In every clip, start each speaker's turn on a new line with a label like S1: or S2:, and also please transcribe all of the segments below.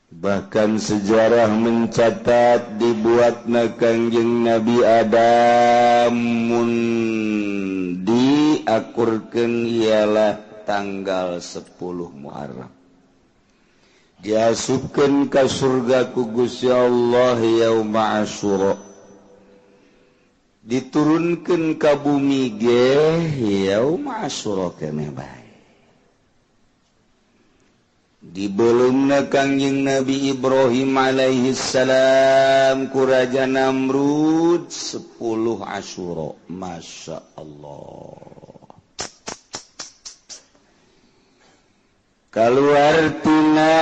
S1: Bahkan sejarah mencatat dibuatna Kangjeng Nabi Adam mun diakurkeun ialah tanggal 10 Muharram. Diasupkeun ka surga ku Gusti Allah yauma Asyura. Diturunkeun ka bumi ge yauma Asyura keneh bae. Dibelumna Kangjeng Nabi Ibrahim alaihi salam ku Raja Namrud 10 Asyura. Masya Allah. Kaluar tina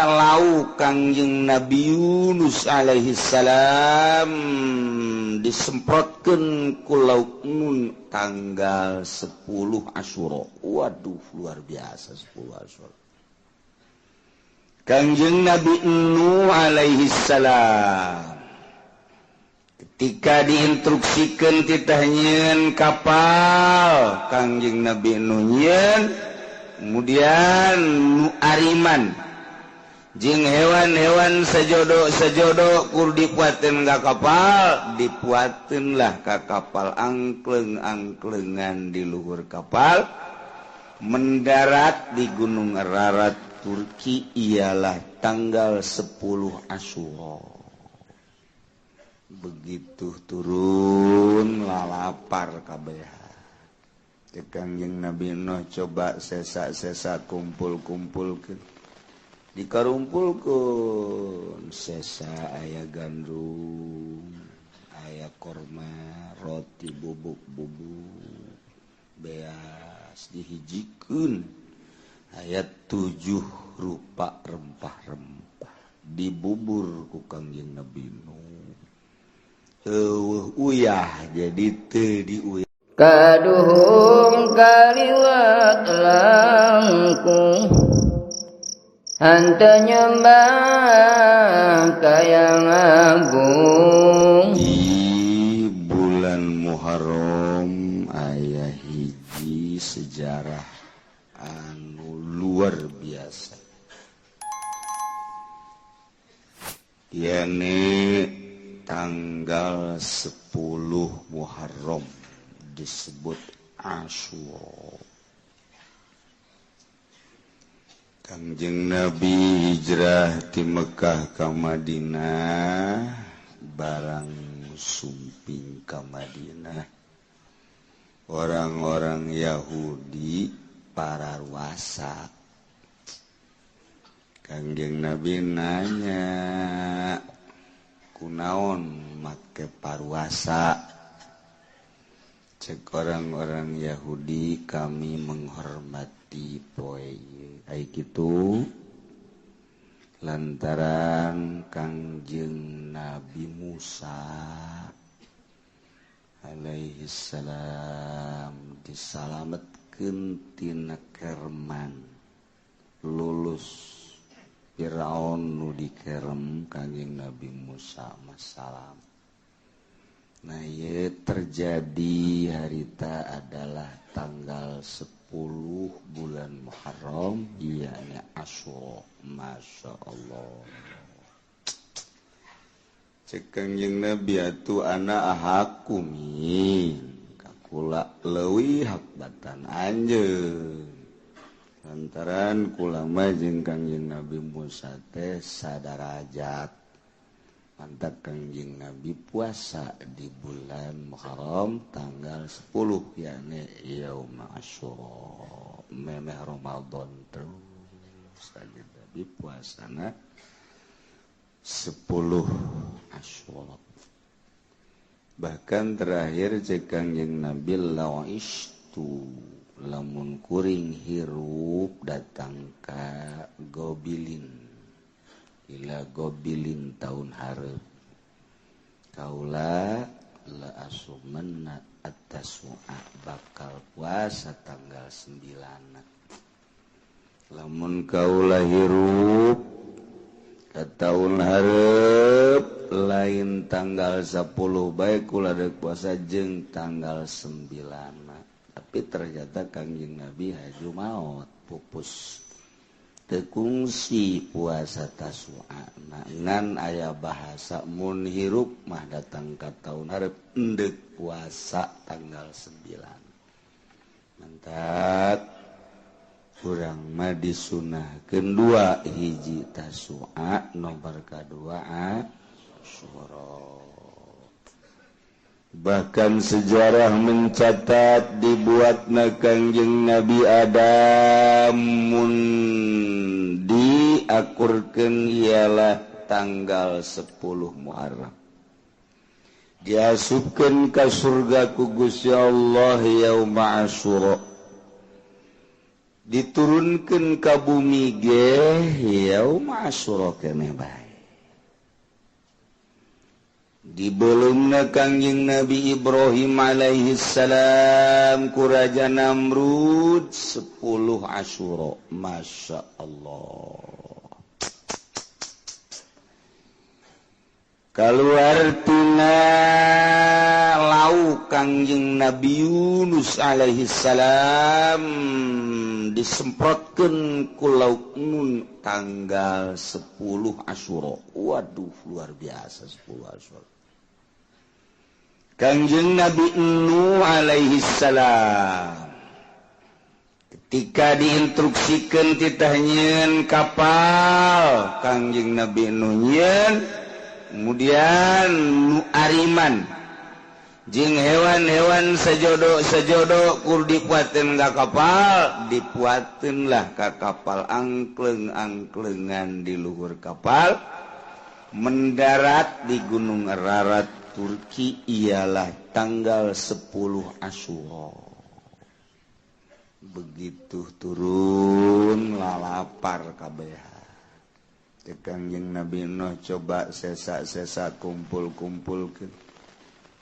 S1: lauk Kangjeng Nabi Yunus alaihi salam disemprotkeun ku lauk Nun tanggal 10 Asyura. Waduh, luar biasa 10 Asyura. Kangjeng Nabi Nuh alaihi salam ketika diinstruksikan titah nyeun kapal Kangjeng Nabi Nuh nyeun, kemudian nu ariman jeung hewan-hewan sajodo kur dipuateun ka kapal, dipuateunlah ka kapal angkleng-angklengan di luhur kapal mendarat di Gunung Ararat Turki ialah tanggal 10 Asyura. Begitu turun lalapar kabeh. Kangjeng Nabi Nuh coba sesa-sesa kumpul-kumpulkeun. Dikarumpulkeun sesa aya gandum, aya korma, roti bubuk-bubuk, beas dihijikeun. Ayat 7 rupa rempah-rempah dibubur ku Kangjeng Nabi Nuh. Uyah jadi teu diuyah.
S2: Kaduhung kaliwat langkung hante nyembah kayang agung.
S1: Di bulan Muharram aya hiji sejarah luar biasa, yakni tanggal 10 Muharram disebut Asyura. Kangjeng Nabi hijrah ti Mekah ka Madinah barang sumping ka Madinah. Orang-orang Yahudi pararuasa. Kangjeng Nabi nanya, kunaon make paruasa? Cek orang-orang Yahudi, kami menghormati poe. Ai kitu lantaran Kangjeng Nabi Musa alaihi salam disalametkeun tina kerman lulus Firaun nu dikerem Kangjeng Nabi Musa masalam. Nah, ye terjadi harita adalah tanggal 10 bulan Muharram, ianya Asyura. Masya Allah. Cek Kangjeng Nabi atuh ana ahakumin kakula leuwih hak batan anjeun. Lantaran kulama jeung Kangjeng Nabi Musa teh sadarajat. Mantap Kangjeng Nabi puasa di bulan Muharram tanggal 10 yakni yaum Asyura. Memeh Ramadan terus saja Nabi puasana 10 Asyura. Bahkan terakhir cek Kangjeng Nabi lawistu lamun kuring hirup datang ka gobilin ila gobilin tahun hareup kaula la asumanna at-tasua bakal puasa tanggal 9. Lamun kaula hirup ka tahun hareup lain tanggal 10 bae kula deuk puasa jeung tanggal 9. Tapi ternyata Kangjeng Nabi haju maot pupus tekungsi puasa Tasu'a ngan aya bahasa mun hirup mah datang ka taun hareup endek puasa tanggal 9 mantap urang mah disunahkeun 2 hiji Tasu'a nomor kadua Asyura. Bahkan sejarah mencatat dibuatna Kangjeng Nabi Adam mun diakurkeun ialah tanggal 10 Muharram. Diasupkeun ka surga ku Gusti Allah yauma Asyura. Diturunkeun ka bumi ge yauma Asyura keneh bae. Dibelumna Kangjeng Nabi Ibrahim alaihi salam ku Raja Namrud 10 Asyura. Masya Allah. Keluar tina lauk Kangjeng Nabi Yunus alaihi salam disemprotkeun ku lauk Nun tanggal 10 Asyura. Waduh luar biasa 10 Asyura. Kangjeng Nabi Nuh alaihi salam ketika diinstruksikan titah nyieun kapal Kangjeng Nabi Nuh nyieun kemudian nu ariman jeung hewan-hewan sajodo kur dipuateun ka kapal dipuateunlah ka kapal angkleng-angklengan di luhur kapal mendarat di Gunung Ararat Turki ialah tanggal 10 Asyura. Begitu turun lalapar kabeh. Kangjeng Nabi Nuh coba sesa-sesa kumpul-kumpulkeun.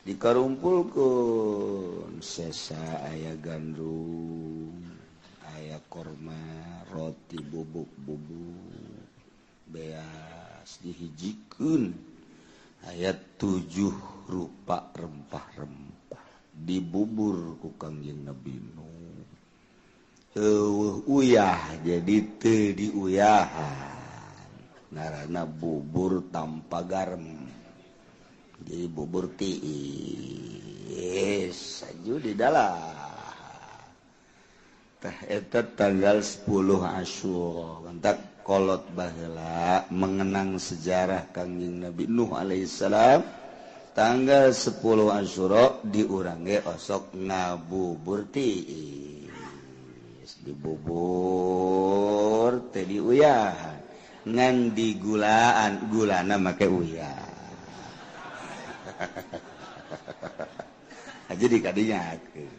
S1: Dikarumpulkeun sesa aya gandum, aya korma, roti bubuk-bubuk, beas dihijikeun. Ayat 7 rupa rempah-rempah dibubur ku Kangjeng Nabi Nuh. Uyah jadi teu diuyahan. Ngaranna bubur tanpa garam. Jadi bubur tiis saju di dalam. Tah eta tanggal 10 Asyura. Mantak kolot baheula mengenang sejarah Kangjeng Nabi Nuh alaihissalam tanggal 10 Asyura diurang ge osok ngabubur tiis dibubur teh diuyahan ngan digulaan gulana make uyah aja dikadinyakeun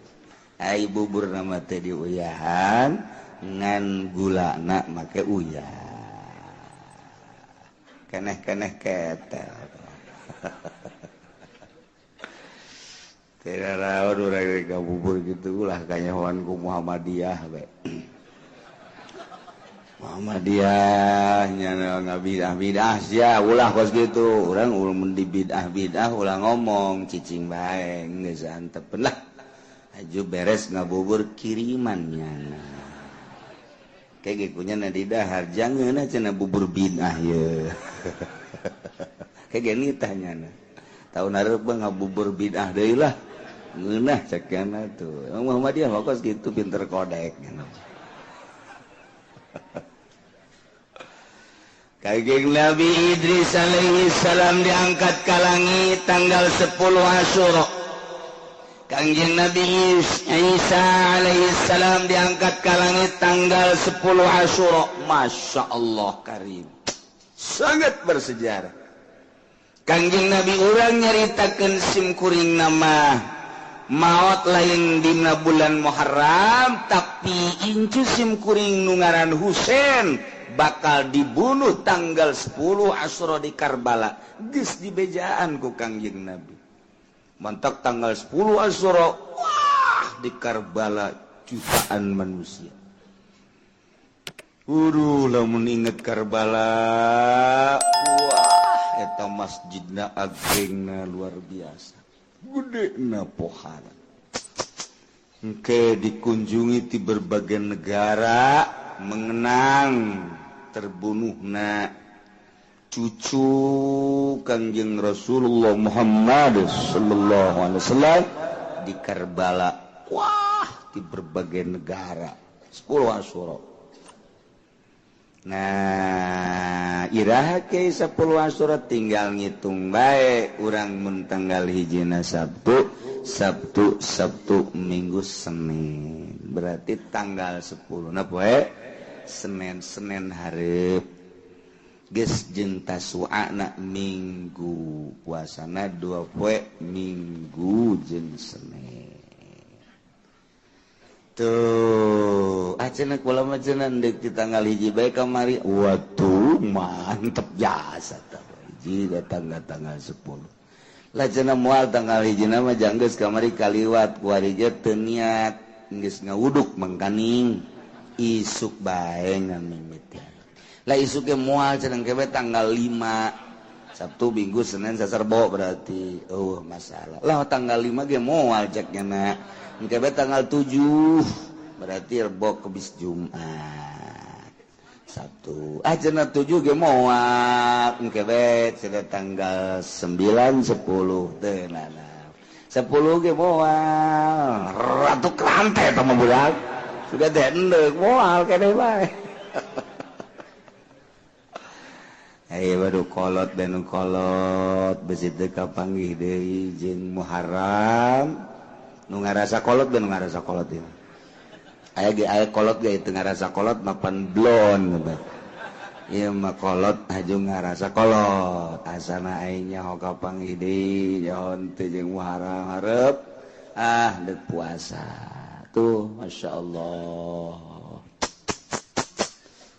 S1: ai bubur nama teh diuyahan ngan gulana make uyah keneh-keneh ketel tidak rawan urang ka bubur gitu ulah kanyahoan ku Muhammadiyah we Muhammadiyah nya ngabidah-bidah sia ulah kos gitu urang mun di bidah-bidah ulah ngomong cicing bae geus antep lah aju beres ngabubur kirimannya kayak gitunya nadi dahar jangan cenah bubur bid'ah ye kayak gini tanyana tahun hareup ngabubur bid'ah deui lah ngeunah cekeuna tuh Muhammadiyah mah kos gitu pinter kodek Kangjeng Nabi Idris alaihi salam diangkat ke langit tanggal 10 Asyura. Kangjeng Nabi Isa alaihi salam diangkat ke langit tanggal 10 Asyura. Masya Allah karim. Sangat bersejarah. Kangjeng Nabi urang nyaritakeun sim kuring nama maot lain dina bulan Muharram tapi incu sim kuring nu ngaran Husein bakal dibunuh tanggal 10 Asyura di Karbala. Geus dibejaan ku Kangjeng Nabi. Mantak tanggal 10 Asyura, wah di Karbala jutaan manusia. Lamun inget Karbala, wah eta masjidna agengna luar biasa. Gedena pohara. Engke dikunjungi di berbagai negara mengenang terbunuhna cucu Kangjeng Rasulullah Muhammad sallallahu alaihi wasallam di Karbala. Wah, di berbagai negara 10 Asyura. Nah, iraha ke 10 Asyura tinggal ngitung bae urang mun tanggal hijina Sabtu, Minggu, Senin. Berarti tanggal 10 na poe Senin hareup. Geus jeung tasu'ana Minggu, puasana 2 poe Minggu jeung Senin. Tuh, acenah kula mah cenah deuk di tanggal hiji bae kamari. Waduh, mantep jasa tah. Hiji datang tanggal 10. Lah cenah moal tanggal hijina mah janggeus kamari kaliwat ku ari je teu niat geus ngawuduk mangkaning isuk bae ngamimitian. Lah isuk ge moal cenah kebe tanggal 5. Sabtu, Minggu, Senin, Sasarbo berarti. Oh, masalah. Lah tanggal 5 ge moal ceknya na. Engkebe tanggal 7 berarti Rebo Kemis Jumat Sabtu cenah 7 ge moal engkebe cenah tanggal 9 10 teu nana 10 ge moal ratu krante eta mah budak sudah teh endeuk moal keneh bae. Ayo baru kolot dan kolot besi teu kapanggih deui jeung Muharram. Nu ngarasa kolot dan ngarasa kolot ini. Aya kolot ge teu ngarasa kolot mapan blon. Ieu mah kolot aju ngarasa kolot. Asana aing nyaho kapanggih deui nyaho teu jeung Muharram hareup deuk puasa. Tuh masyaallah.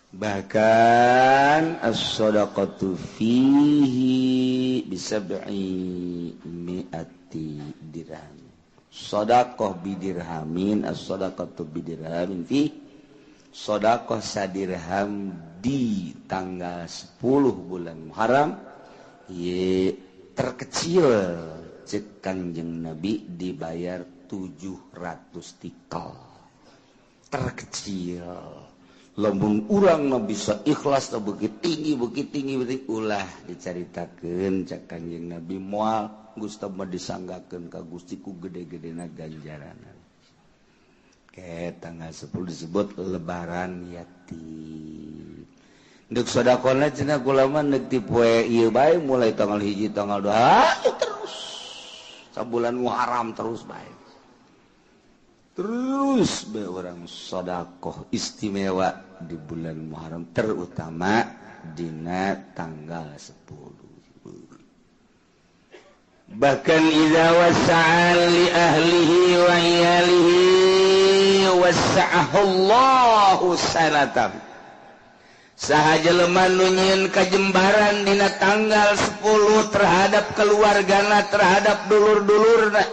S1: Bahkan as-shadaqatu fihi bisab'i mi'ati dirham. Shadaqah bidirhamin, as-shadaqatu bidirhamin fi shadaqah sadirham di tanggal 10 bulan Muharram ye terkecil cek Kanjeng Nabi dibayar 700 tikal. Terkecil. Lamun urang na bisa ikhlas na beuki tinggi berarti ulah dicaritakeun cek Kanjeng Nabi moal Gustaf mah disanggakeun ka Gusti ku gede-gedena ganjaranna. Ke tanggal 10 disebut lebaran yatim. Deuk sedekahna cenah kula mah neuk ti poe ieu bae mulai tanggal 1 tanggal 2 terus. Sabulan Muharram terus bae. Terus bae urang sedekah istimewa di bulan Muharram terutama dina tanggal 10. Bahkan idza wasa'a li ahlihi wa iyalihi wasa'ahu Allahu sanatan. Saha jelema nu nyieun kajembaran dina tanggal 10 terhadap keluargana, terhadap dulur-dulurna.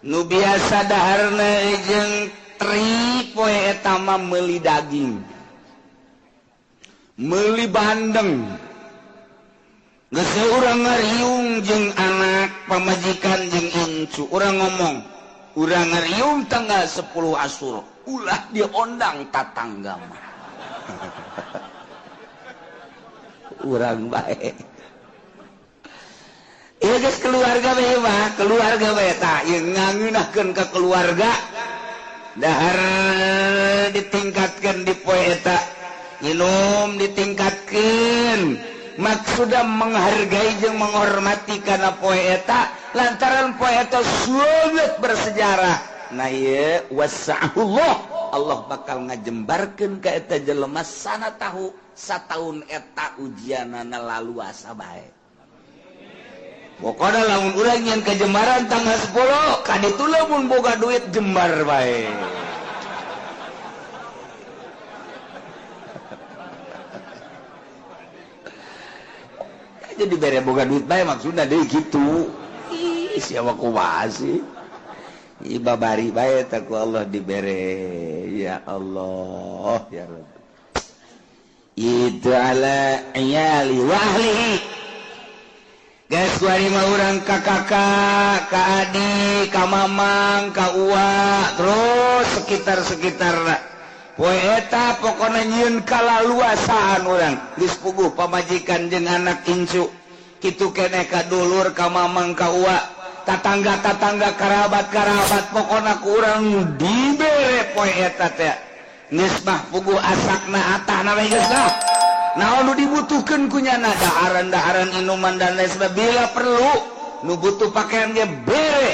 S1: Nu biasa daharna jeung tri poe eta mah meuli daging. Meuli bandeng. Geus urang ngariung jeung anak pamajikan jeung incu, urang ngomong, urang ngariung tanggal 10 Asyura, ulah diondang tatangga mah. Urang bae. Ieu geus keluarga bae mah, keluarga bae tah ieu ngangeunahkeun ka keluarga dahar ditingkatkeun di poe eta, nginum ditingkatkeun. Maksudna menghargai jeung menghormati kana poe eta lantaran poe eta sangat bersejarah. Nah ieu wasa'ullah Allah bakal ngajembarkeun ka eta jelema sana tahu sataun eta ujianana lalu asa bae. Pokona lamun urang nyen kajembaran tanggal 10 ka ditu lamun boga duit jembar bae. Jadi bere boga duit bae maksudna deui kitu. Ih siapa kumaha sih? Ibabari bae ta ku Allah dibere. Ya Allah ya Rabb. Itu ala iyali wa ahlihi. Geus kuari mah urang ka kakak, ka adik, ka mamang, ka uwa, terus sekitar-sekitarna. poeta pokoknya nyieun kalaluasaan urang geus puguh pamajikan jeung anak incu kitu keneh ka dulur ka mamang ka uwa tatangga-tatangga karabat-karabat pokona ku urang dibere poe eta teh geus mah puguh asakna atahna we geus lah naon nu dibutuhkeun ku nya daharan-daharan inuman dan lain sebagainya perlu nu butuh pakaian ge bere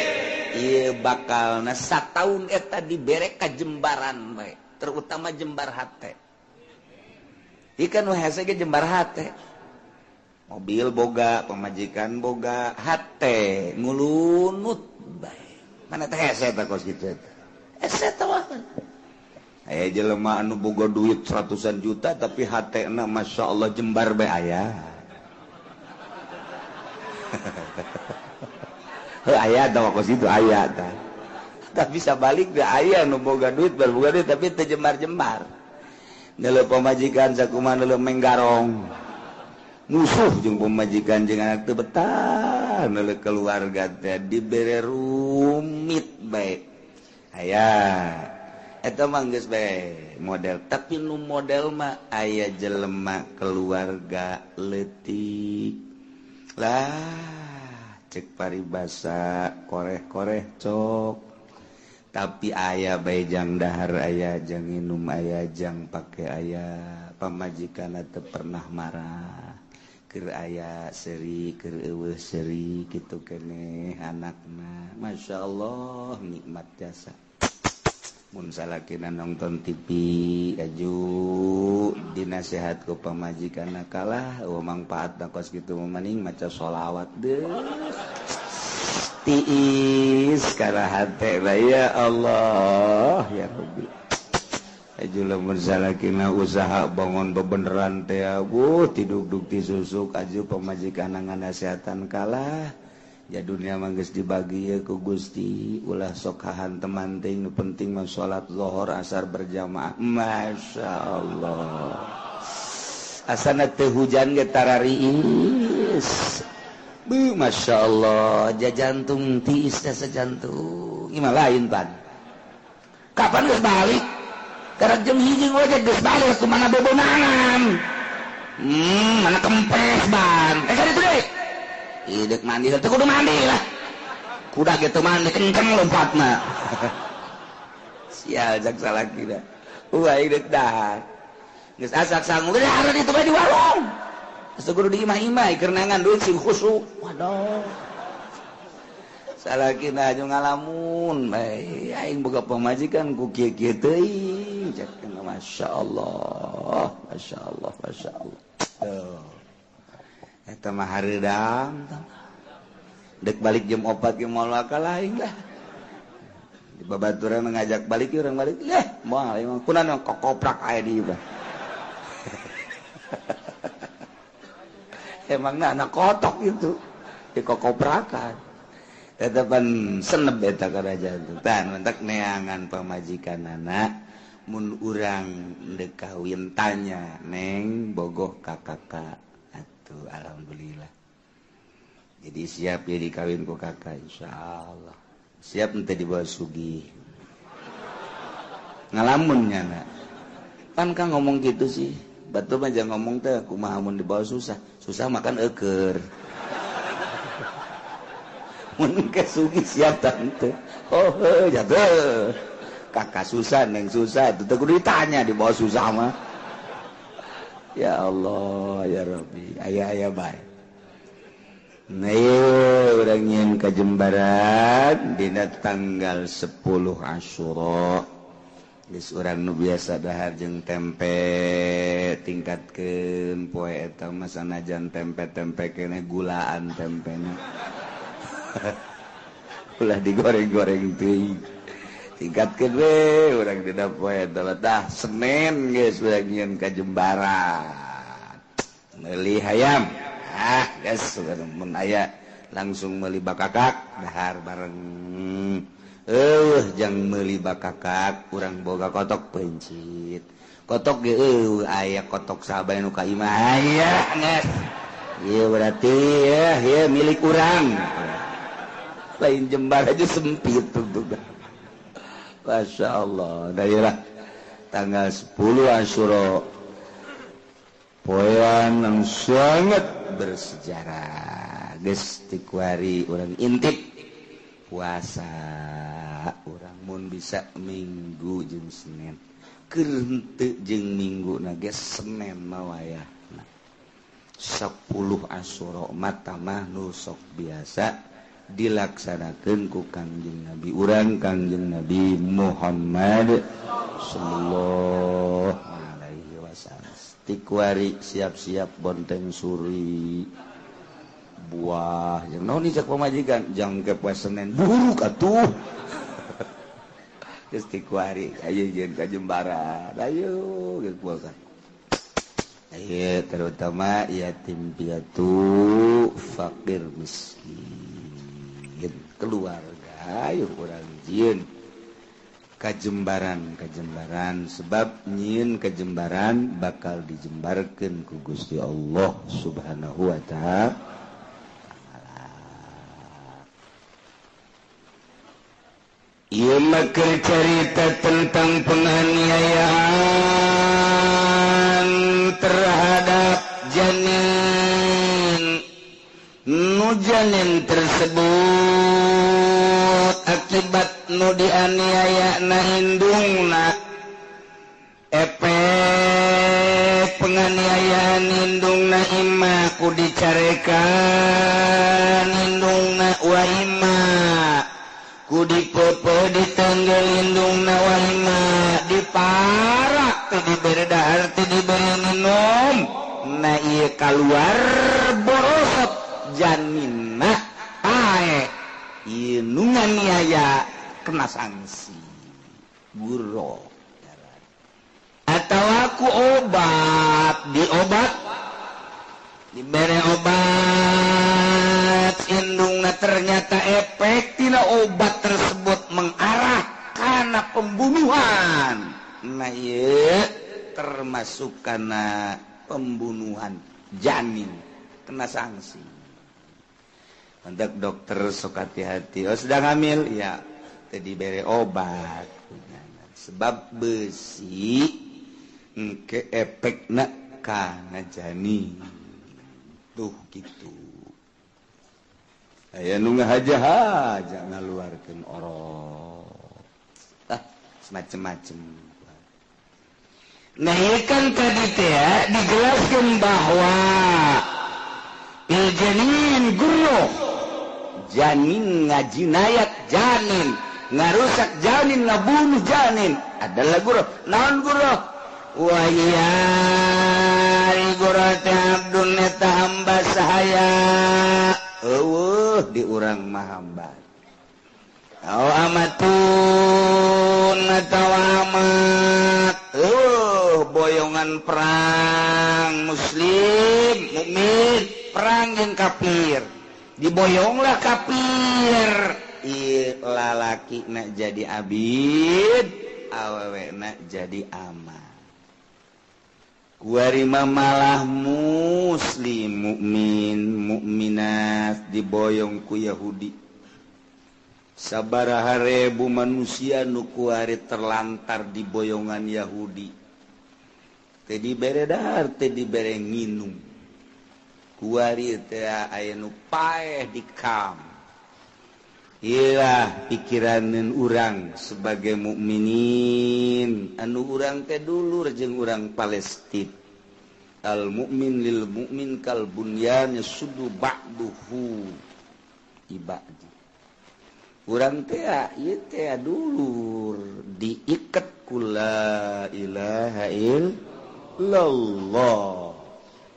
S1: ieu bakalna sataun eta dibere ka jembaran bae terutama jembar hate ikan nu hese ge jembar hate mobil boga pamajikan boga hate ngulunut bae mana teh hese teh kos kitu hese teh wah aya jelema anu boga duit ratusan juta tapi hatena masyaallah jembar bae aya aya teh kos kitu aya teh tapi sabalik teh aya nu boga duit boga duit tapi teu jembar-jembar neuleuh pamajikan sakumaha neuleuh menggarong musuh jeung pamajikan jeung anak teu betah neuleuh keluarga teh dibere rumit bae aya eta mah geus bae model tapi nu model mah aya jelema keluarga leutik lah cek paribasa koreh-koreh cok tapi aya bae jang dahar aya jang minum aya jang pake aya pamajikan teu pernah marah keur aya seri keur eueuh seri kitu keneh anakna masyaallah nikmat jasa mun salakina nonton TV aju dinasehat ku pamajikanna kalah mangpaatna kos kitu mending maca sholawat deus tiis kana hate ya Allah ya Rabbi aju lamun salakina usaha bangun bebeneran teh tiduk-duk disusuk aju pamajikanna nganasehatan kalah ya dunia mah geus dibagi ku Gusti ulah sok hahanteman teh nu penting mah salat zuhur asar berjamaah masyaallah asana teh hujan ge tarariis masyaallah jajantung tiis teh sajantung ieu mah lain pan kapan geus balik karek jam 1 we geus balik kumaha bebonangan mana kempes ban kaditu deui idek mandi teh kudu mandi lah kuda gitu mandi kenceng lompatna sial jak salaki da idek dah geus asak sangu teh hareup itu bae di warung geus kudu diimah-imah keur nangan duit sing khusuk waduh salakina aju ngalamun bae aing boga pamajikan ku kieu-kieu teuing cek masyaallah masyaallah masyaallah eta mah hareudang dek balik jam 4 ge moal akal aing lah di babaturan ngajak balik urang balik moal emang kunaon kokoprak aya di ieu emangna anak kotok itu di kokoprakan eta pan seneb eta karajaan teh tan mentak neangan pamajikanana mun urang deuk kawin tanya neng bogoh ka kakak atuh alhamdulillah jadi siap ya dikawin ku kakak insyaallah siap ente dibawa sugih ngalamun nyana pan kan ngomong gitu sih batu mah jangan ngomong teh kumaha mun dibawa susah makan eukeur mun ke sugih siap tante oh jatuh kakak susah neng susah itu kudu ditanya dibawa susah mah ya Allah ya Rabbi aya bae nah urang nyieun ka Jembaran dina tanggal 10 Asyura geus urang nu biasa dahar jeung tempe tingkatkeun poe eta mah sanajan tempe-tempe keneh gulaan tempena ulah digoreng-goreng teuing tingkatkeun we urang dina poe eta tah Senin geus urang nyieun ka Jembaran meuli hayam geus mun aya langsung meuli bakakak dahar bareng jang meuli bakakak urang boga kotok pencit kotok ge aya kotok sabaya nu ka imah aya geus ieu berarti ya milik urang lain Jembar aja sempit tuh masya Allah daerah tanggal 10 Asyura poean yang sangat bersejarah geus ti kuari urang intip puasa urang mun bisa Minggu jeung Senin keur henteu jeung Minggu na geus Senin mah wayahna 10 Asyura mata mah nu sok biasa dilaksanakeun ku Kangjeng Nabi urang Kangjeng Nabi Muhammad sallallahu alaihi wasallam. Tikuari siap-siap bonteng suri buah jeung naon cak pamajikan jangke poe Senin buruk atuh. Geus tikuari ayo jeung ka Jembaran ayo geus puasa. Ayo terutama yatim piatu fakir miskin keluarga ayo urang jieun ka Jembaran sebab nyieun ka Jembaran bakal dijembarkeun ku Gusti Allah Subhanahu wa ta'ala. Ieu mah cerita tentang penganiayaan terhadap janin. Nu janin tersebut akibat nu dianiayana indungna. Efek penganiayaan indungna imma ku dicarekan indungna wa imma ku dipepe ditenggeul indungna wa imma diparak teu dibere dahar teu dibere minum. Na ieu kaluar borosot janinna ae ieu nu nganiaya kena sanksi guro atau aku diobat dibere obat indungna ternyata efek tina obat tersebut mengarah kana pembunuhan. Nah ieu termasuk kana pembunuhan janin kena sanksi. Untuk dokter sok hati-hati. Oh sedang hamil ya teu dibere obat sebab besi engke efekna kana janin tuh gitu. Aya nu ngahaja-haja ngaluarkeun orok semacam-macam. Nah ieu kan tadi teh dijelaskeun bahwa janin guruh janin ngajinayat janin ngarusak janin ngabunuh janin adalah guruh. Naon guruh? Wa iya guruh teh abdun eta hamba sahaya eueuh di urang mah hamba amatun atawa amat boyongan perang muslim mukmin perang jeung kafir diboyonglah kafir lalaki nak jadi abid awewe nak jadi amat kuarima malah muslim mukmin mukminat diboyong ku Yahudi sabaraha ribu manusia nu kuari terlantar di boyongan Yahudi teu dibere dahar teu dibere nginum kuari teh aya nu paeh di kam. Iyalah pikiraneun urang sebagai mukminin anu urang teh dulur jeung urang Palestina. Al mukmin lil mukmin kal bunyan yasuddu ba'duhu ibadi. Urang teh ieu teh dulur diiket ku la ilaha illallah.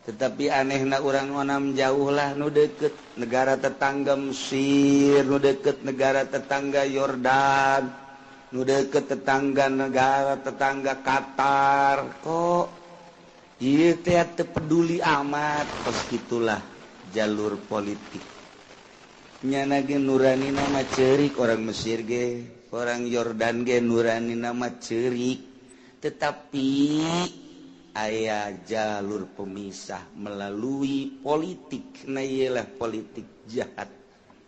S1: Tetapi anehna urang wanam jauh lah nu deket negara tetangga Mesir, nu deket negara tetangga Yordan, nu deket tetangga negara tetangga Qatar. Kok ieu teh teu peduli amat tos kitulah jalur politik. Nyana ge nuranina mah ceurik orang Mesir ge, orang Yordan ge nuranina mah ceurik. Tetapi aya jalur pemisah melalui politik. Nah ialah politik jahat.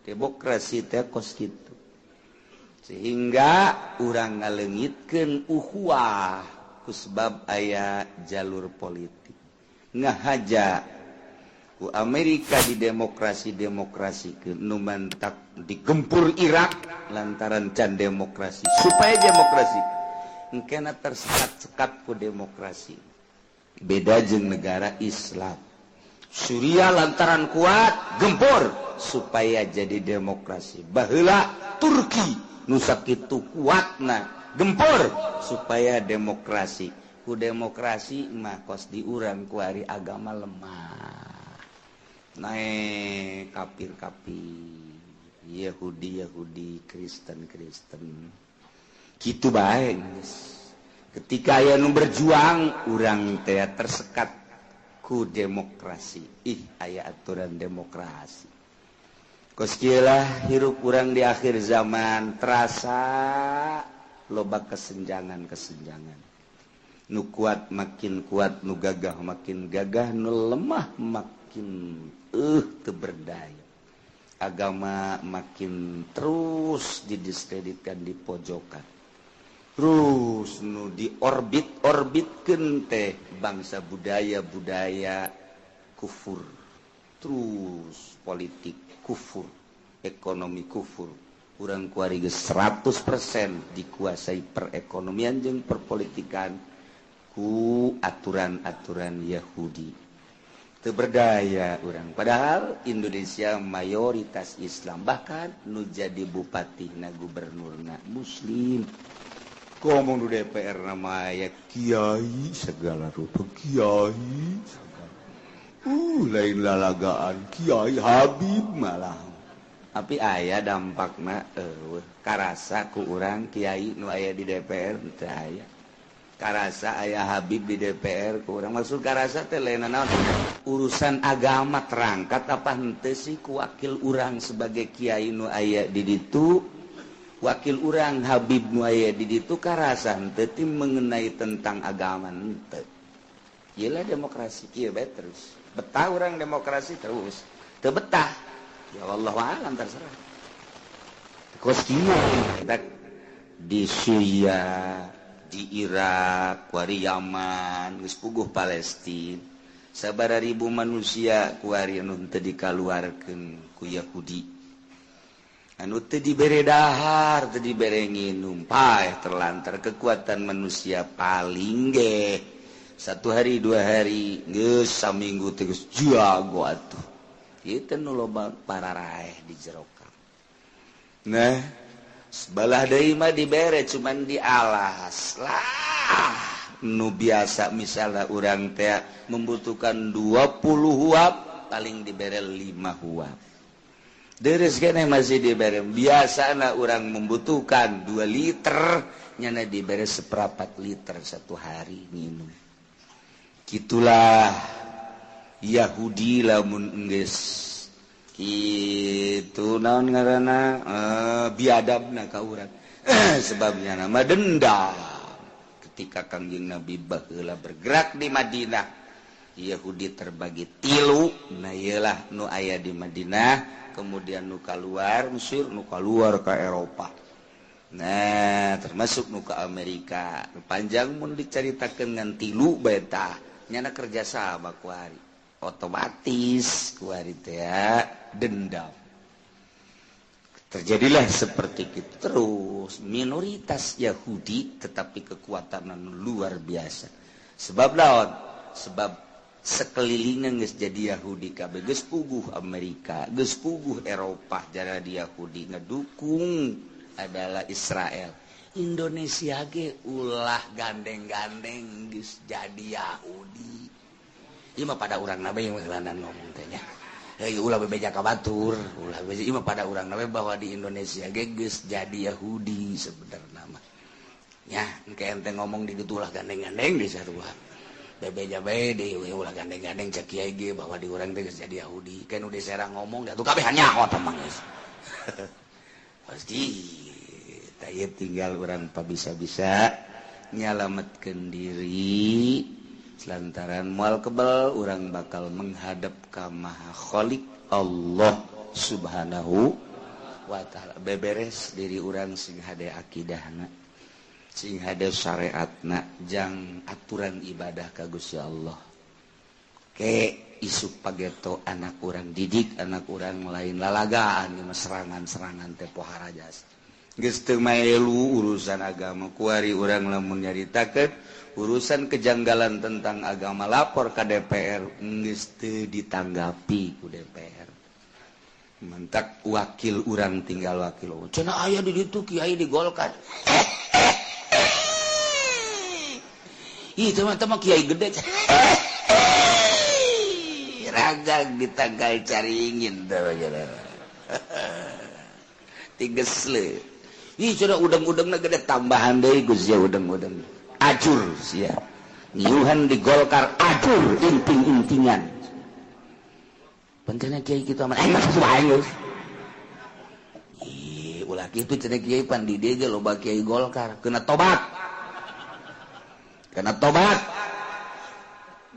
S1: Demokrasi teh kos kitu. Sehingga urang ngaleungitkeun ukhuwah sebab aya jalur politik ngahaja ku Amerika di demokrasi ke numantak digempur Irak lantaran can demokrasi supaya demokrasi engkena tersekat-sekat ku demokrasi beda jeung negara Islam Suriah lantaran kuat gempur supaya jadi demokrasi baheula Turki nu sakitu kuatna gempur supaya demokrasi ku demokrasi mah kos diurang ku ari agama lemah naik kafir-kafir Yahudi Kristen gitu bae ketika aya nu berjuang urang teh tersekat ku demokrasi aya aturan demokrasi kos kieu lah hirup urang di akhir zaman terasa loba kesenjangan nu kuat makin kuat nu gagah makin gagah nu lemah makin teu berdaya agama makin terus didiskreditkan di pojokan terus nu diorbitkeun teh bangsa budaya kufur terus politik kufur ekonomi kufur urang kuari geus 100% dikuasai perekonomian jeung perpolitikan ku aturan-aturan Yahudi teu berdaya urang padahal Indonesia mayoritas Islam bahkan nu jadi bupati gubernurna muslim ngomong di DPR nama aya kiai segala rupa kiai lain lalagaan kiai Habib malah tapi aya dampakna karasa ku urang kiai nu aya di DPR teu aya karasa aya Habib di DPR ku urang maksud karasa teh lain naon urusan agama terangkat apa henteu sih ku wakil urang sebagai kiai nu aya di ditu wakil urang Habib nu aya di ditu karasa henteu ti mengenai tentang agama henteu ieu lah demokrasi kieu bae terus betah urang demokrasi terus teu betah ya wallahu a'lam terserah kos kieu kita di Syria di Irak kuari Yaman geus puguh Palestina sabaraha ribu manusia kuari anu teu dikaluarkeun ku Yahudi anu teu dibere dahar teu dibere nginum paeh terlantar kekuatan manusia paling ge 1 hari 2 hari geus saminggu teh geus jago atuh ieu teh nu loba pararaeh di jero kang nah sebelah deui mah dibere cuman dialas lah nu biasa misalnya urang teh membutuhkan 20 huap paling dibere 5 huap deres keneh masih dibere biasana urang membutuhkan 2 liter nyana dibere 1/4 liter 1 hari minum gitulah Yahudi lamun geus kitu naon ngaranna biadabna ka urang sebabnya nama dendam ketika Kangjeng Nabi baheula bergerak di Madinah Yahudi terbagi 3 nah iyalah nu aya di Madinah kemudian nu kaluar Mesir nu kaluar ka Eropa nah termasuk nu ka Amerika panjang mun dicaritakeun ngan 3 bae tah nyana kerjasama ku ari otomatis ku ari teh dendam terjadilah seperti itu terus minoritas Yahudi tetapi kekuatan luar biasa sebab naon sebab sekelilingan geus jadi Yahudi kabeh geus puguh Amerika geus puguh Eropa jadi Yahudi ngedukung adalah Israel Indonesia ge ulah gandeng-gandeng geus jadi Yahudi ieu mah pada urang nabe yang ngelanan ngomong teh nya ulah bebeja ka batur ulah bebeja ieu mah pada urang nabe bahwa di Indonesia ge geus jadi Yahudi sebenarnya mah nya engke ente ngomong di ditu ulah gandeng-gandeng di sarua bebeja bae di ulah gandeng-gandeng cek kiai ge bahwa di urang teh geus jadi Yahudi kan udah serang ngomong atuh kabeh nyaho tamang geus pasti taya tinggal urang pa bisa-bisa nyalametkeun diri lantaran moal kebal urang bakal menghadap ka Maha Khaliq Allah Subhanahu wa taala beberes diri urang sing hade akidahna sing hade syariatna jang aturan ibadah ka Gusti Allah ke isuk pageto anak urang didik anak urang lain lalagaan ieu serangan-serangan teh pohara jasa geus teu maelu urusan agama kuari urang lamun nyaritakeun urusan kejanggalan tentang agama lapor ka DPR geus teu ditanggapi ku DPR mentak wakil urang tinggal wakil cenah aya di ditu kiai digolkan ih teman-teman kiai gede ragag ditanggal caringin tuh tigesle ih cenah udang-udangna gede tambahan deui Gus ya udang-udang acur sia ngiuhan di Golkar acur inting-intingan pentingnya kiai kita mah masuk bae geus ih ulah kitu cenah kiai pan di dieu ge loba kiai Golkar kena tobat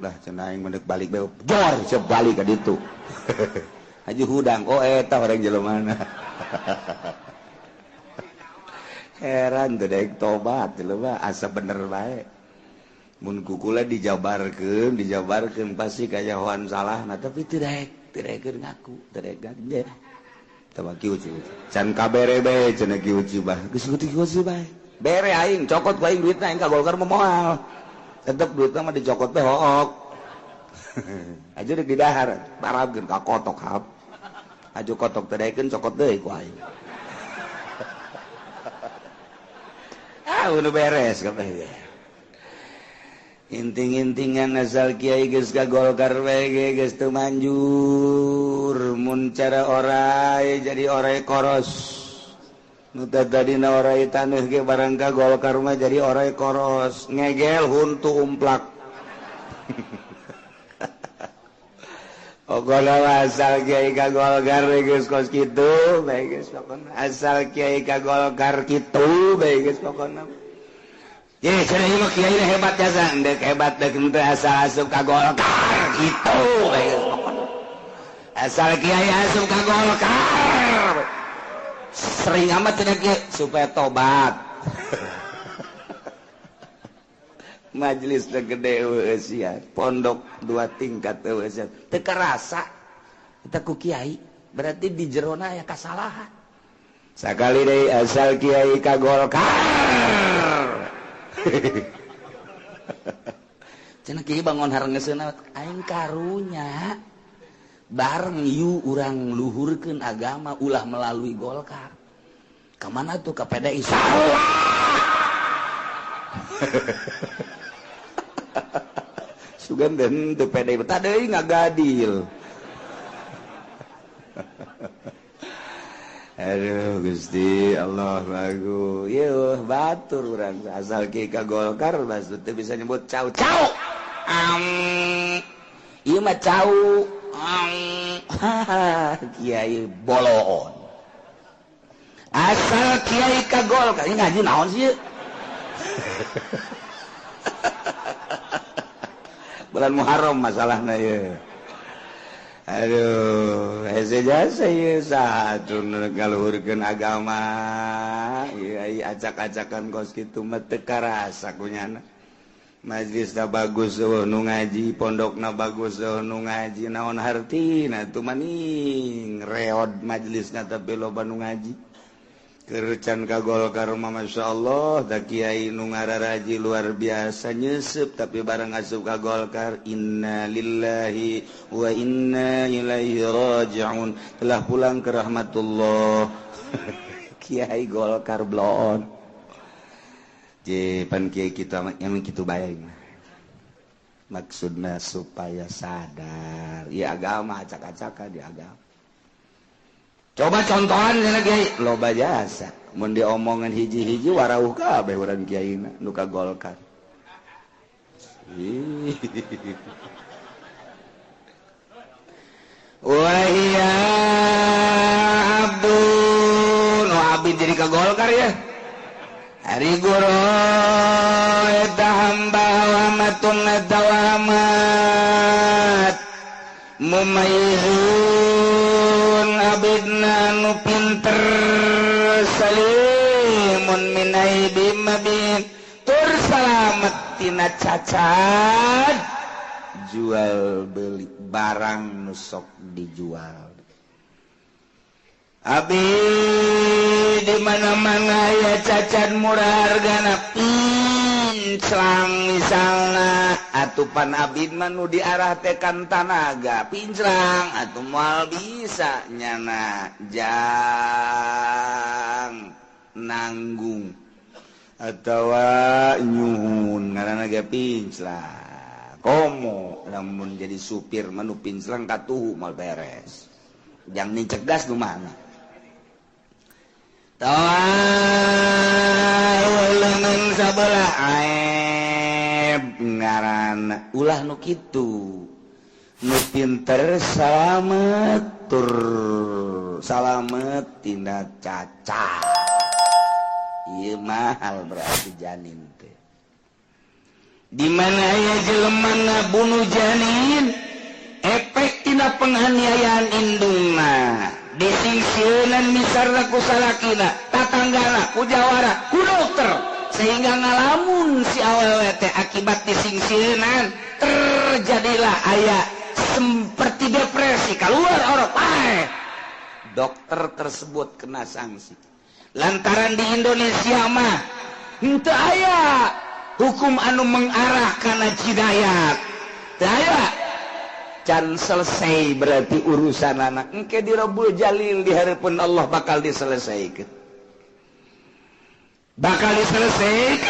S1: lah cenah aing mendek balik bae jor ceuk balik ka ditu Haji Hudang oh eta orang jeleumana heran teu daek tobat jelema asa bener bae mun kukula dijabarkeun pasti kayahoan salahna tapi teu daek ngaku teu daek gande teu kieu can kabere bae cenah kieu bah geus kieu bae bere aing cokot ku aing duitna aing ka Golkar moal tetep duitna mah dicokot teh hook aja di dahar parabkeun ka kotok hap aju kotok teh daekeun cokot deui ku aing udah beres kabeh inting-intingan asal kiai geus ka Golkar we geus teu manjur mun cara orai jadi orai koros nu tadina orai taneuh ge barang ka Golkar mah jadi orai koros ngegel huntu umplak Ogola asal kiai ka Golkar geus kos kitu bae geus pokona asal kiai ka Golkar kitu bae geus pokona ye cenah ieu mah kiai hebat jasa endek hebat deuk teu asal asup ka Golkar kitu bae geus pokona asal kiai asup ka Golkar sering amat cenah kieu supaya tobat majelis gede eueus ya pondok 2 tingkat eueus teu karasa eta ku kiai berarti di jerona aya kasalahan sakali deui asal kiai ka Golkar cenah kiai bangun harengeusna aing karunya bareng yu urang luhurkeun agama ulah melalui Golkar ka mana tuh ka PDI salah sugan dan teu PDI tah deui ngagadil aduh Gusti Allah bagus yeuh batur urang asal kiai ka Golkar maksud teu bisa nyebut cau ieu mah cau kiai bolon asal kiai ka Golkar ini ngaji naon sih bulan Muharram masalahna ya aduh hese jasa ieu satu ngaluhurkeun agama ieu acak-acakan kos kitu mah teu karasa kunyana majlisna bagus nu ngaji pondokna bagus nu ngaji naon hartina tu maning reod majlisna tapi loba nu ngaji kercan ka Golkar mah masyaallah da kiai nu ngararaji luar biasa nyeusup tapi bareng asup ka Golkar inna lillahi wa inna ilaihi raji'un telah pulang ke rahmatullah kiai Golkar blon pan kiai kita yang kitu bae maksudna supaya sadar ya agama acak-acakan di agama coba contohan cenah kiai loba jasa mun diomongan hiji-hiji warauh kabeh urang kiaina nu ka Golkar wahia abdun abid jadi ka Golkar ya hari guru eta hamba wamatun dawamat mumayyizun abidna nu pinter salimun min aibim mabin tina cacat jual beli barang nusok dijual. Abi di mana-mana ya cacat murah hargana pinclang misalna atupan abid manu diarah tekan tanaga pinclang atuh moal bisa nyana jang nanggung atawa nyuhun ngaranna ge pinclang komo lamun jadi supir manu pinclang katuhu mal beres jang nicegas nu mana lengan sabelah aib ngaran ulah nu kitu nu pinter salamet tur salamet tina cacat ieu mahal berarti janin teh di mana aya jelema ngabunuh janin efek tina penganiayaan indungna disingsieunan misarna ku salakina tatanggana ku jawara ku dokter sehingga ngalamun si awewe teh akibat disingsieunan terjadilah aya seperti depresi keluar orok dokter tersebut kena sanksi lantaran di Indonesia mah henteu aya hukum anu mengarah kana hidayat teu aya can selesai berarti urusan anak engke di Rabbul Jalil di harapan Allah bakal diselesaikan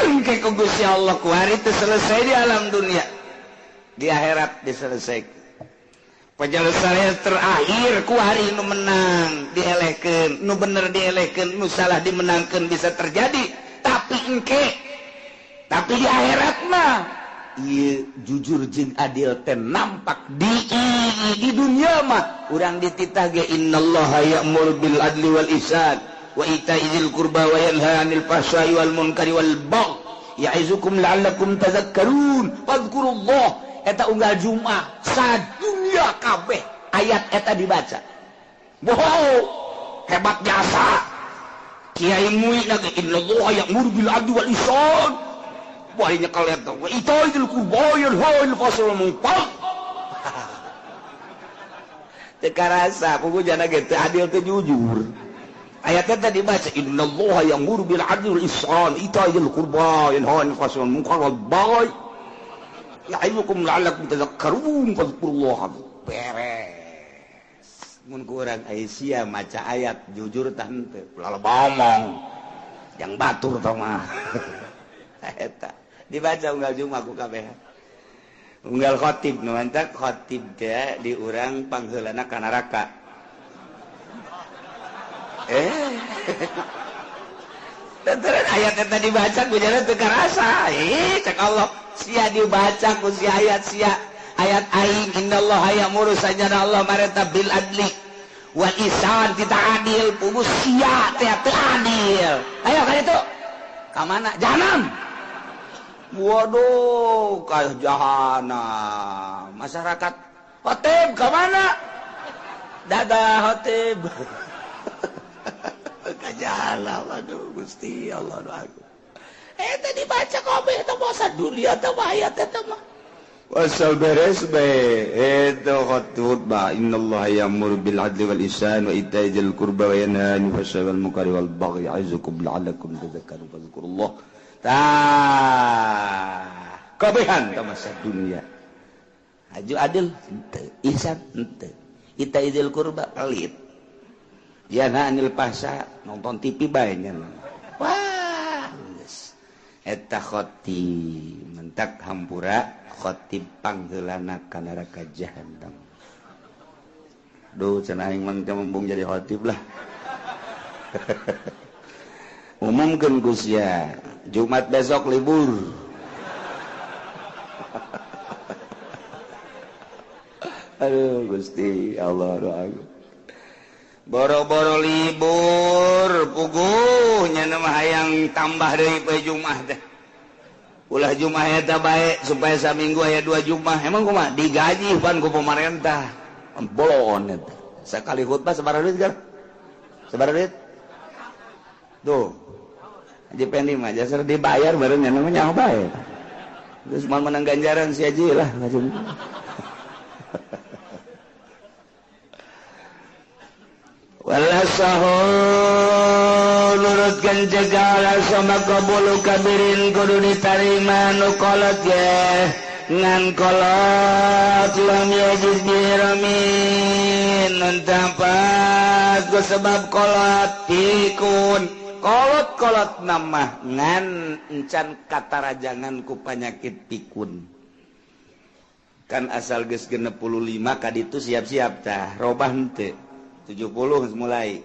S1: engke ku Gusti Allah ku hari itu selesai di alam dunia di akhirat diselesaikan penyelesaian terakhir ku hari nu menang dielehkeun nu bener dielehkeun nu salah dimenangkeun bisa terjadi tapi di akhirat mah iya jujur jeung adil teh nampak di dunia mah urang dititah ge innallaha ya'muru bil adli wal ihsan wa ita'i dzil qurba wa yanha 'anil fahsya'i wal munkari wal baghi ya'izukum la'allakum tadhakkarun fadhkurullah eta unggal Jumat sadunya kabeh ayat eta dibaca wow hebat biasa kiai murid lagi innallaha ya'muru bil adli wal ihsan wahnya kalian tahu itu kurbayan hal fasal mungpal teka rasa pokok jana gitu adil teh jujur ayatnya tadi baca innallaha ya'muru bil adli wal ihsan itaa'il qurba yanha 'anil fahsya'i wal munkari wal baghi ya'idukum la'allakum tadhakkarun fadhkurullaha beres mun kurang Aisyah maca ayat jujur tah henteu ulah ngomong yang batur tah mah eta dibaca unggal Jumat ku kabeh unggal khotib nu mantap khotib teh di urang pangheulana ka neraka terus ayat eta dibaca ku jalan teu karasa cek Allah sia dibaca ku si ayat ayat aing innallaha ya'muru sajana Allah mareta bil adli wal ihsan kita adil pugus sia teh adil ayo ka ditu ka mana jahanam. Waduh, kah jahanam. Masyarakat khotib ke mana? Dadah khotib. Ke jahanam, aduh Gusti Allah doaku. Tadi baca kabeh eta masa dunia teh ayat eta mah. Wasal beres be. Eta khutbah innallaha ya'muru bil adli wal ihsan wa ita'i dzil qurba wa yanha 'anil fahsya'i wal munkari wal baghi ya'izukum la'allakum tadhakkarun fadhkurullah. Kabehan ta masa dunia aju adil henteu ihsan henteu ita'i dzil qurba pelit yanha 'anil fahsya nonton TV bae nya wah geus eta khotib mentak hampura khotib panggeulana ka neraka jahanam duh cenah aing mah mumpung jadi khotib lah umumkeun Gusya Jumat besok libur aduh Gusti Allah doaku boro-boro libur puguhnya nama hayang tambah deui poe Jumat teh ulah Jumat eta bae supaya saminggu aya 2 Jumat emang kumaha digaji pan ku pemerintah bolon eta sakali khutbah sabaraha duit kan sabaraha duit tuh Haji Pendi mah jasar dibayar bareng namanya bae Geus moal menang ganjaran si Haji lah. Wala sahur nurutkan segala sama kabulu kabirin kudu ditarima nu kolot ya ngan kolot lam yajid biramin nantampat ku sebab kolot pikun kolot nama ngan encan katarajangan ku penyakit pikun kan asal geus 65 kaditu siap-siap tah robah henteu 70 mulai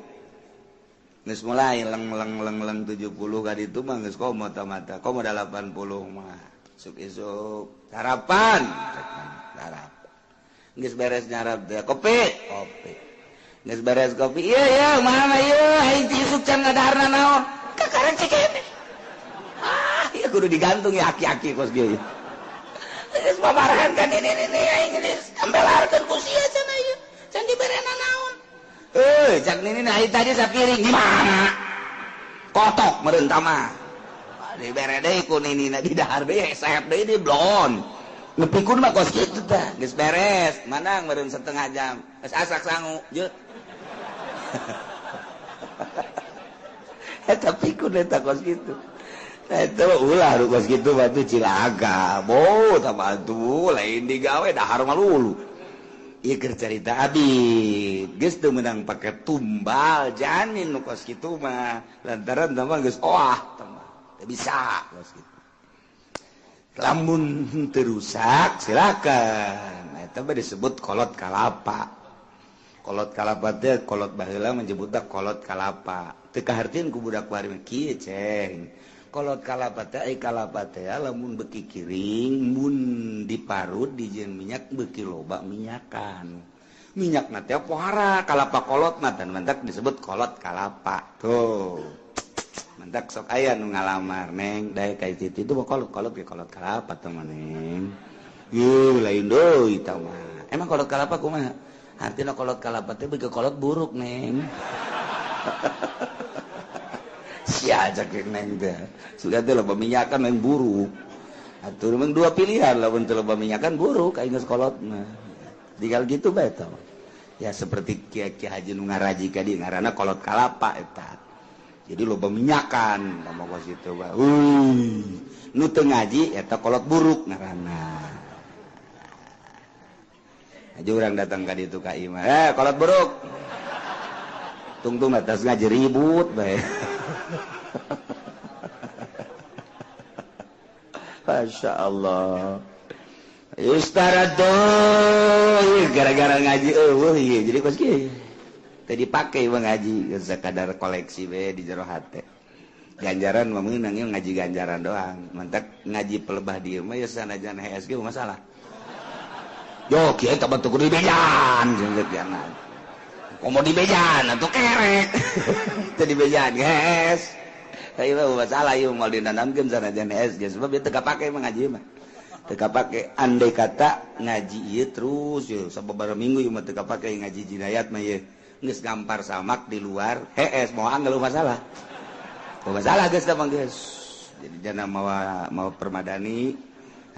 S1: leng 70 kali itu mah geus komo mata komo 80 mah isuk sarapan geus beres nyarap teh kopi geus beres kopi iya mana ieu aing isuk can ngadaharna naon kakaran cekene ieu kudu digantung ya aki-aki kos kieu geus mamarahan kan ini aing geus ambelarkeun ku sia cenah ieu can diberena naon cak nini naik tadi sapiring gimana? Kotok merentah mah. Dibere deui ku nini di dahar deui sayap deui di blon. Ngepikun mah kos kitu tah, geus beres. Mandang meureun setengah jam. Geus asak sangu, jeut. Eta pikun eta kos kitu. Eta ulah kos kitu batu Cilaga. Bo tah batu lain digawe dahar mah lulu. Iya cerita abi geus teu meunang pake tumbal janin nu kos kitu mah lantaran tah geus teu bisa kos kitu lamun teu rusak silakan eta mah disebut kolot kalapa teh kolot baheula menyebutna kolot kalapa teu kahartieun ku budak bari mah kieu ceng kolot kalapa teh lamun beki kiring mun diparut dijieun minyak beki loba minyakan minyakna teh pohara kalapa kolot mah tan mentak disebut kolot kalapa tuh mentak sok aya nu ngalamar neng daek ka itu mah kolot ge kolot kalapa teh mah neng yeuh lain deui tah mah emang kolot kalapa kumaha artina kolot kalapa teh beki kolot buruk neng sia cek neng teh sudah teh loba minyakan yang buruk atuh memang dua pilihan lamun teu loba minyakan buruk aing geus kolotna tinggal gitu bae tah ya seperti Kiai Haji nu ngaraji ka dieu ngaranna kolot kalapa eta jadi loba minyakan lamun kos kitu bae nu teu ngaji eta kolot buruk ngaranna aja urang datang ka ditu ka imah kolot buruk tungtung atas ngaji ribut bae Masya Allah Ustaradoy gara-gara ngaji jadi kos kieu teu dipake mah ngaji sekadar koleksi we di jero hate ganjaran mah meunang ieu ngaji ganjaran doang mantak ngaji pelebah dieu mah ya sanajan hees ge masalah yo kieu teh batu kudu dibejan jeung geus komo dibejan atuh kerek teu dibejan hees ieu mah masalah ieu moal dinanamkeun sanajan hees ge sebab ieu teu kapake mah ngaji mah teu kapake andai kata ngaji ieu terus yo sababaraha minggu ieu mah teu kapake ngaji jinayat mah ieu geus gampar samak di luar hees moal anggal masalah geus tah geus jadi jana mawa permadani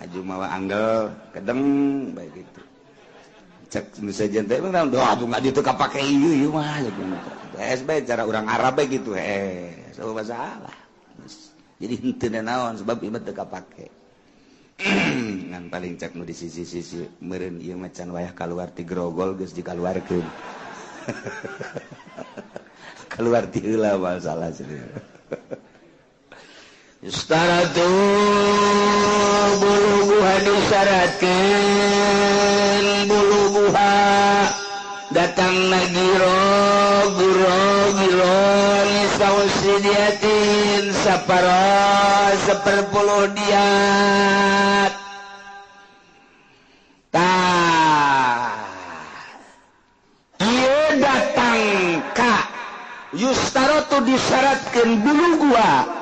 S1: aju mawa anggal kedeng bae kitu cek sajen teh mah doa atuh ngaji teu kapake ieu mah hees bae cara urang Arab bae kitu hees so masalah jadi henteu naon sebab ieu teu kapake ngan paling cek nu di sisi-sisi meureun ieu mah can wayah kaluar ti grogol geus dikaluarkeun keluar ti heula masalah cenah Istaratu buluguha disyaratkeun buluguha datang nagiro nisausidiatin saparo 10 diat ieu datang ka yustaratu disyaratkeun buluguha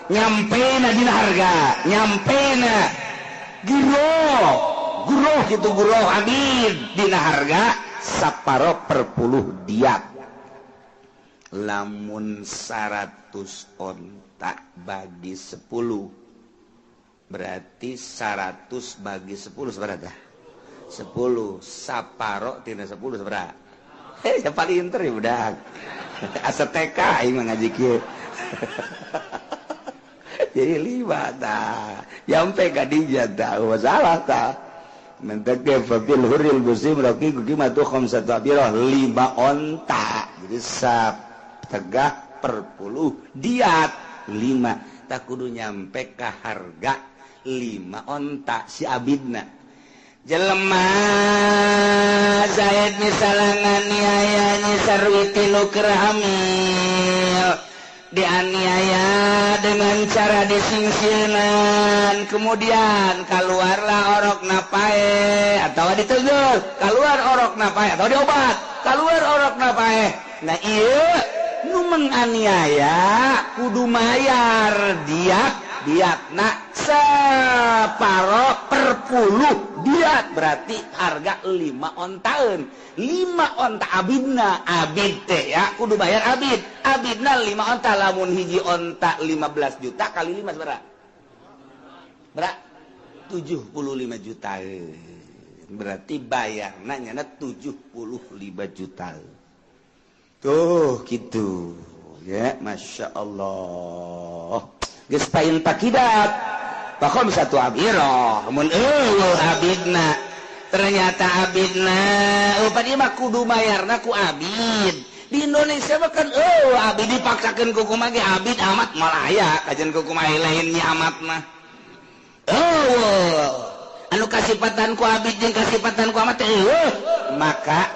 S1: nyampena dina harga nyampena giroh gitu giroh abid dina harga saparo per 10 diat lamun 100 onta bagi 10 berarti 100 bagi 10 seberapa? 10 saparo tina 10 seberapa? Ya paling pinter ya budak. Asa TK aing mah ngaji kieu. Jadi 5 tah. Nyampe ka dinya tah, masalah tah. Mentek fil huril musim raqi qimatu khamsatu abirah 5 onta. Jadi tegah per puluh diat 5. Tak kudu nyampe ka harga 5 onta si abidna. Jelema Zaid misalnya nganiaya sarwiti nu keur hamil dianiaya dengan cara disingsieunan, kemudian keluarlah orok napae atau ditegur keluar orok napae atau diobat keluar orok napae. Nah ieu nu menganiaya kudu mayar diatna separo per puluh diat, berarti harga 5 ontaeun. 5 onta abidna, abid teh ya kudu bayar abidna 5 onta. Lamun hiji onta 15 juta kali 5 seberapa? 75 juta. Berarti bayarna nyana 75 juta. Tuh gitu ya, Masya Allah. Geus pain takidat pakom satu abiro mun abidna ternyata abidna upadi mah kudu mayarna ku abid. Di Indonesia mah kan abid dipaksakeun ku kumaha ge abid amat malaya kajen ku kumaha lain nya amat mah anu kasipatan ku abid jeung kasipatan ku amat teh maka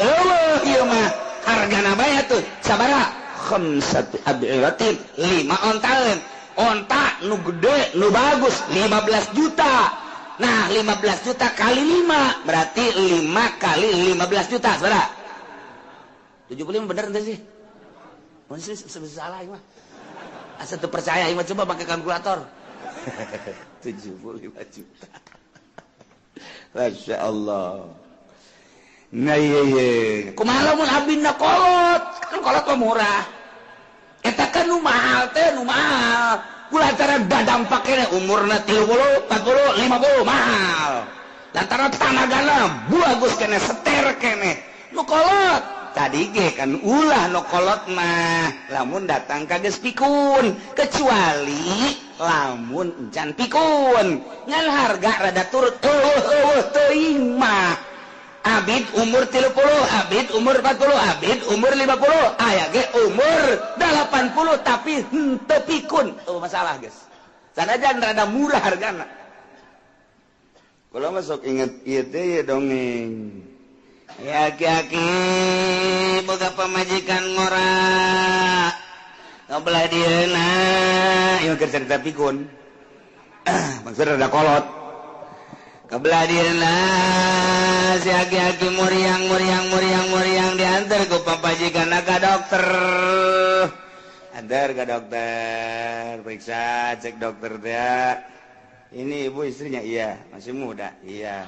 S1: ieu mah hargana bae tuh sabaraha khamsatu abiratin 5 ontaeun. Onta nu gede nu bagus 15 juta. Nah 15 juta kali 5 berarti 5 kali 15 juta berapa? 75 bener ente sih? Masih salah ini mah. Asa teu percaya ini mah coba pakai kalkulator. 75 juta. Masya Allah. Nah iya. Kumaha lamun abdina kolot? Kan kolot mah murah. Eta kan nu mahal teh nu mahal. Kulantaran dadampak kene umurna 30, 40, 50 mahal. Lantaran tanagana bagus kene seter kene. Nu kolot tadi ge kan ulah nu kolot mah lamun datang ka geus pikun, kecuali lamun encan pikun. Ngan harga rada turun teuing mah. Abid umur 30, abid umur 40, abid umur 50, aya ge umur 80 tapi henteu pikun. Masalah guys. Sanajan rada murah hargana. Kula mah sok inget ieu teh dongeng. Ya aki-aki boga pamajikan ngora. Ngobelah dieuna, ieu keur cerita pikun. Maksud rada kolot. Kebelah dieuna si aki-aki muriang diantar ku papajikanna ka dokter. Antar ka dokter, periksa cek dokter teh. Ini ibu istrinya iya, masih muda. Iya.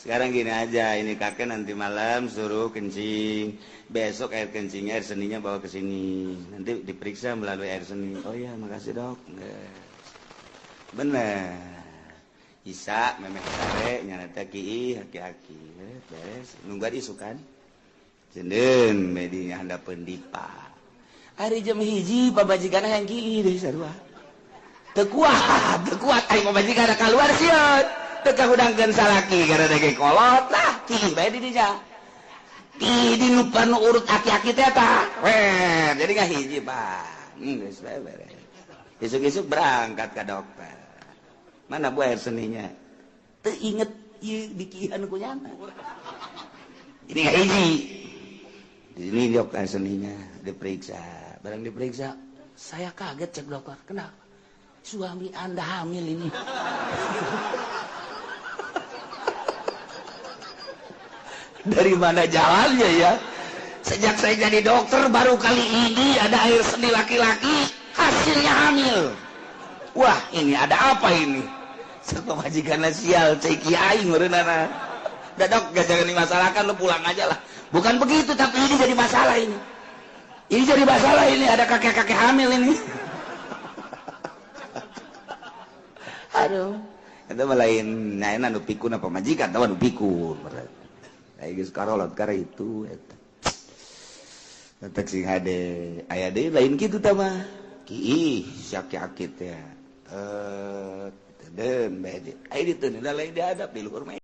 S1: Sekarang gini aja, ini kakek nanti malam suruh kencing. Besok air kencingnya, air seninya bawa ke sini. Nanti diperiksa melalui air seni. Oh iya, makasih dok. Bener. Isa memeh sare nyarata kieu haki-haki beres nunggu isukan cendeun medinya handapeun dipa ari jam hiji pabajigana yang kieu deui sarua teu kuat ari pabajigana kaluar sieun teu kahudangkeun salaki gara dege kolot lah kieu bae di dinya di nu panu urut aki-aki teh tah jadi ngahiji Pak geus bae beres esuk-esuk berangkat ka dokter. Mana bu air seninya? Teu inget ieu bikihan ku nyana. Ini nggak hiji. Di sini dok air seninya diperiksa. Barang diperiksa, saya kaget cek dokter. Kenapa? Suami Anda hamil ini. Dari mana jalannya ya? Sejak saya jadi dokter baru kali ini ada air seni laki-laki hasilnya hamil. Wah ini ada apa ini? Sama majikan sial cek kiai ngeureunana. Dadok gak jangan dimasalahkan lu pulang aja lah. Bukan begitu tapi ini jadi masalah ini. Ini jadi masalah ini ada kakek-kakek hamil ini.
S2: Aduh.
S1: Itu lain nyaina nu pikun apa majikan tahu nu pikun. Kayak geus karolot kare itu eta. Tetek sing hade aya deui lain kitu tah mah. Ki sakit akit ya. Den bae. Ai ditu lain diadap di luhur mah.